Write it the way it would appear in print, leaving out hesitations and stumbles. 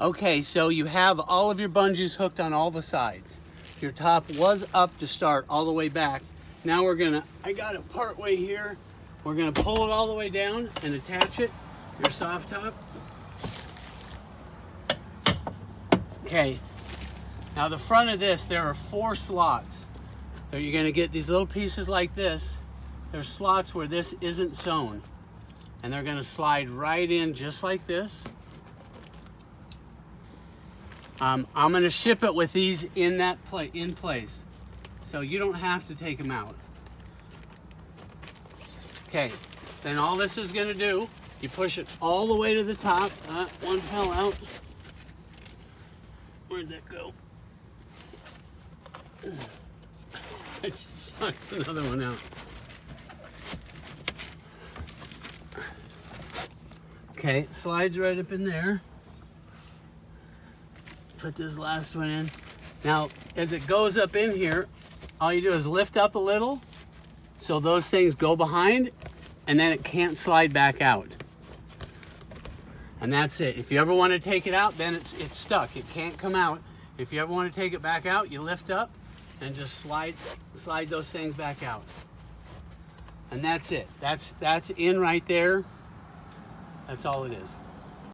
Okay, so you have all of your bungees hooked on all the sides. Your top was up to start all the way back. Now I got it part way here. We're gonna pull it all the way down and attach it, your soft top. Okay, now the front of this, there are 4 slots. So you're gonna get these little pieces like this. There's slots where this isn't sewn. And they're gonna slide right in just like this. I'm gonna ship it with these in place. So you don't have to take them out. Okay, then all this is gonna do, you push it all the way to the top. One fell out. Where'd that go? I just sucked another one out. Okay, it slides right up in there. Put this last one in. Now, as it goes up in here, all you do is lift up a little so those things go behind, and then it can't slide back out. And that's it. If you ever want to take it out, then it's stuck. It can't come out. If you ever want to take it back out, you lift up and just slide those things back out. And that's it. That's in right there. That's all it is.